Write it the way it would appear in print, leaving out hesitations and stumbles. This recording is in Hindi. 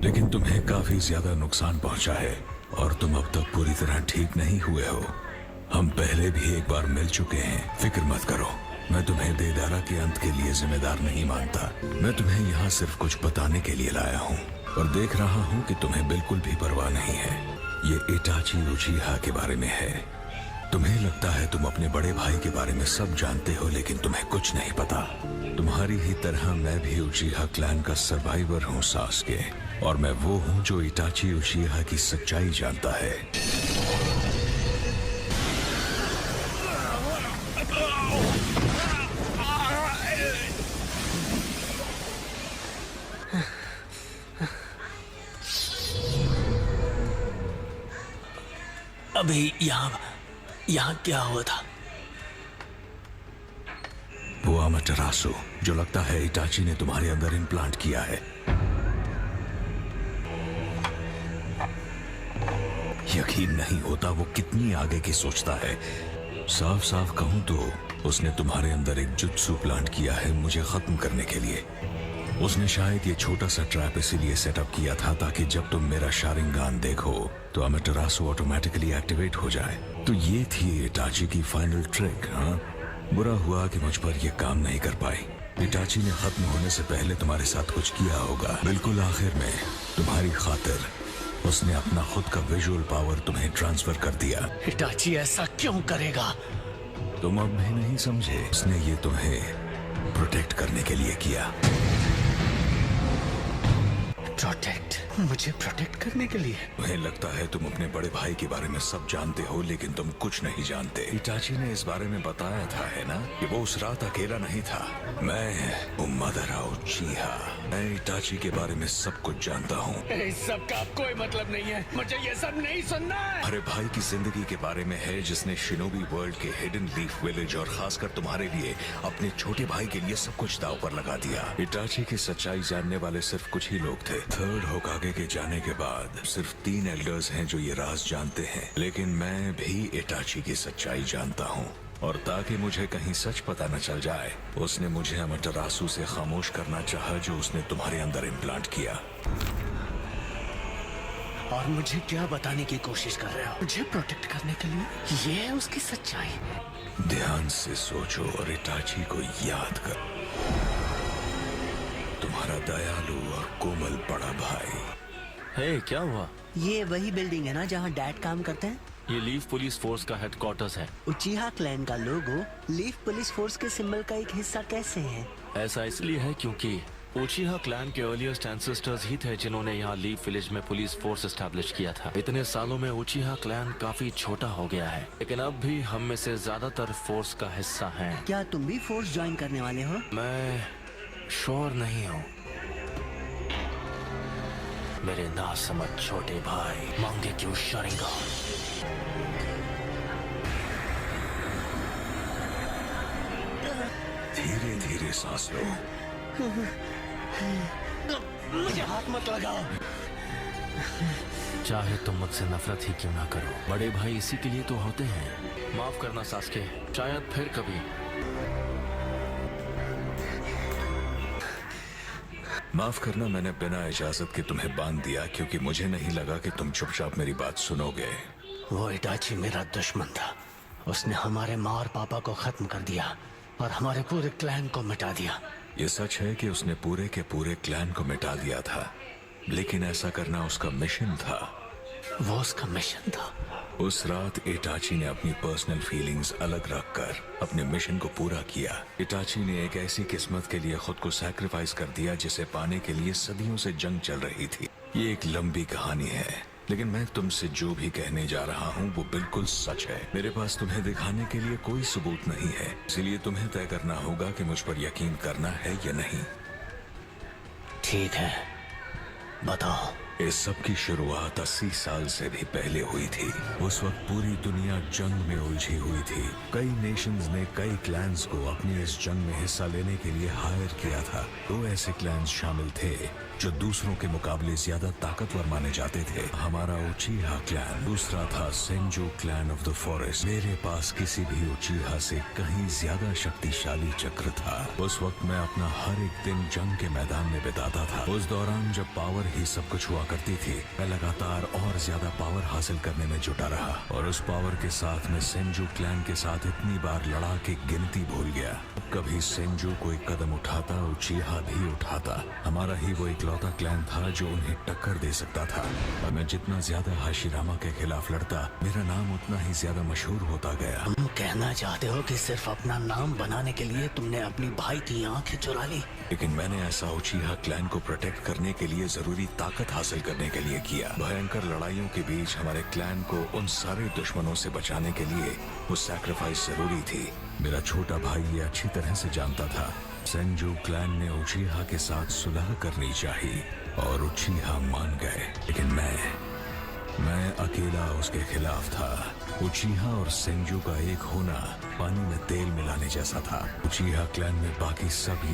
लेकिन तुम्हें काफी ज्यादा नुकसान पहुंचा है और तुम अब तक पूरी तरह ठीक नहीं हुए हो। हम पहले भी एक बार मिल चुके हैं, फिक्र मत करो। मैं तुम्हें देदारा के अंत के लिए जिम्मेदार नहीं मानता। मैं तुम्हें यहाँ सिर्फ कुछ बताने के लिए लाया हूँ और देख रहा हूँ कि तुम्हें बिल्कुल भी परवाह नहीं है। ये इटाची उचिहा के बारे में है। तुम्हें लगता है तुम अपने बड़े भाई के बारे में सब जानते हो, लेकिन तुम्हें कुछ नहीं पता। तुम्हारी ही तरह मैं भी उचिहा क्लैन का सर्वाइवर हूँ सास्के, और मैं वो हूँ जो इटाची उचिहा की सच्चाई जानता है। अभी यहाँ क्या हुआ था? वो अमाटेरासु जो लगता है इटाची ने तुम्हारे अंदर इम्प्लांट किया है। यकीन नहीं होता वो कितनी आगे की सोचता है। साफ साफ कहूं तो उसने तुम्हारे अंदर एक जुत्सु प्लांट किया है मुझे खत्म करने के लिए। उसने शायद ये छोटा सा ट्रैप इसीलिए सेटअप किया था ताकि जब तुम मेरा शारिंगान देखो तो अमाटेरासु ऑटोमेटिकली एक्टिवेट हो जाए। तो ये थी इटाची की फाइनल ट्रिक। हाँ, बुरा हुआ कि मुझ पर ये काम नहीं कर पाई। इटाची ने खत्म होने से पहले तुम्हारे साथ कुछ किया होगा। बिल्कुल आखिर में तुम्हारी खातिर उसने अपना खुद का विजुअल पावर तुम्हें ट्रांसफर कर दिया। इटाची ऐसा क्यों करेगा? तुम अब भी नहीं समझे? उसने ये तुम्हें प्रोटेक्ट करने के लिए किया। प्रोटेक्ट? मुझे प्रोटेक्ट करने के लिए? तुम्हें लगता है तुम अपने बड़े भाई के बारे में सब जानते हो, लेकिन तुम कुछ नहीं जानते। इटाची ने इस बारे में बताया था, है ना, कि वो उस रात अकेला नहीं था। मैं उमादारा उचिहा, मैं इटाची के बारे में सब कुछ जानता हूँ। इस सब का कोई मतलब नहीं है, मुझे ये सब नहीं सुनना है। अरे भाई की जिंदगी के बारे में है जिसने शिनोबी वर्ल्ड के हिडन लीफ विलेज और खासकर तुम्हारे लिए अपने छोटे भाई के लिए सब कुछ दांव पर लगा दिया। इटाची की सच्चाई जानने वाले सिर्फ कुछ ही लोग थे। थर्ड होकागे के जाने के बाद सिर्फ 3 एल्डर्स हैं जो ये राज जानते हैं, लेकिन मैं भी इटाची की सच्चाई जानता हूँ। और ताकि मुझे कहीं सच पता न चल जाए, उसने मुझे अमाटेरासु से खामोश करना चाहा जो उसने तुम्हारे अंदर इम्प्लांट किया। और मुझे क्या बताने की कोशिश कर रहे हो? मुझे प्रोटेक्ट करने के लिए? ये है उसकी सच्चाई। ध्यान से सोचो और इटाची को याद करो, तुम्हारा दयालु और कोमल बड़ा भाई। हे, क्या हुआ? ये वही बिल्डिंग है ना जहाँ डैड काम करते हैं? ये लीफ पुलिस फोर्स का हेडक्वार्टर्स है। उचिहा क्लैन का लोगो लीफ पुलिस फोर्स के सिंबल का एक हिस्सा कैसे है? ऐसा इसलिए है क्योंकि उचिहा क्लैन के अर्लिएस्ट एंसेस्टर्स ही थे जिन्होंने यहाँ लीफ विलेज में पुलिस फोर्स एस्टैब्लिश किया था। इतने सालों में उचिहा क्लैन काफी छोटा हो गया है, लेकिन अब भी हम में से ज्यादातर फोर्स का हिस्सा हैं। क्या तुम भी फोर्स ज्वाइन करने वाले हो? मैं श्योर नहीं हूँ। मेरे नासमझ छोटे भाई मांगे क्यों शारिंगान। धीरे धीरे सांस लो। मुझे हाथ मत लगाओ। चाहे तुम मुझसे नफरत ही क्यों ना करो, बड़े भाई इसी के लिए तो होते हैं। माफ करना सास्के, शायद फिर कभी। माफ करना, मैंने बिना इजाजत के तुम्हें बांध दिया क्योंकि मुझे नहीं लगा कि तुम चुपचाप मेरी बात सुनोगे। वो इटाची मेरा दुश्मन था। उसने हमारे माँ और पापा को खत्म कर दिया और हमारे पूरे क्लैन को मिटा दिया। ये सच है कि उसने पूरे के पूरे क्लैन को मिटा दिया था, लेकिन ऐसा करना उसका मिशन था। वो उसका मिशन था। उस रात इटाची ने अपनी पर्सनल फीलिंग्स अलग रखकर अपने मिशन को पूरा किया। इटाची ने एक ऐसी किस्मत के लिए खुद को सैक्रिफाइस कर दिया जिसे पाने के लिए सदियों से जंग चल रही थी। ये एक लंबी कहानी है, लेकिन मैं तुमसे जो भी कहने जा रहा हूँ वो बिल्कुल सच है। मेरे पास तुम्हें दिखाने के लिए कोई सबूत नहीं है, इसलिए तुम्हें तय करना होगा कि मुझ पर यकीन करना है या नहीं। ठीक है, बताओ। इस सब की शुरुआत 80 साल से भी पहले हुई थी। उस वक्त पूरी दुनिया जंग में उलझी हुई थी। कई नेशंस ने कई क्लैंस को अपनी इस जंग में हिस्सा लेने के लिए हायर किया था। 2 ऐसे क्लैंस शामिल थे जो दूसरों के मुकाबले ज्यादा ताकतवर माने जाते थे। हमारा उचीहा क्लैन, दूसरा था सेंजो क्लैन ऑफ द फॉरेस्ट। मेरे पास किसी भी उचीहा से कहीं ज्यादा शक्तिशाली चक्र था। उस वक्त मैं अपना हर एक दिन जंग के मैदान में बिताता था। उस दौरान जब पावर ही सब कुछ हुआ करती थी, मैं लगातार और ज्यादा पावर हासिल करने में जुटा रहा और उस पावर के साथ मैं सेंजो क्लैन के साथ इतनी बार लड़ा कि गिनती भूल गया। कभी सेंजो कोई कदम उठाता, उचीहा भी उठाता। हमारा ही वो इकलौता क्लैन था जो उन्हें टक्कर दे सकता था। और मैं जितना ज्यादा हाशिरामा के खिलाफ लड़ता, मेरा नाम उतना ही ज्यादा मशहूर होता गया। तुम कहना चाहते हो कि सिर्फ अपना नाम बनाने के लिए तुमने अपनी भाई की आंखें चुरा ली? लेकिन मैंने ऐसा उचीहा क्लैन को प्रोटेक्ट करने के लिए जरूरी ताकत हासिल करने के लिए किया। भयंकर लड़ाइयों के बीच हमारे क्लैन को उन सारे दुश्मनों से बचाने के लिए वो सैक्रिफाइस जरूरी थी। मेरा छोटा भाई ये अच्छी तरह से जानता था। सेंजो क्लैन ने उचीहा के साथ सुलह करनी चाहिए और उचीहा मान गए, लेकिन मैं अकेला उसके खिलाफ था। उचीहा और सेंजो का एक होना पानी में तेल मिलाने जैसा था। उचीहा क्लैन में बाकी सब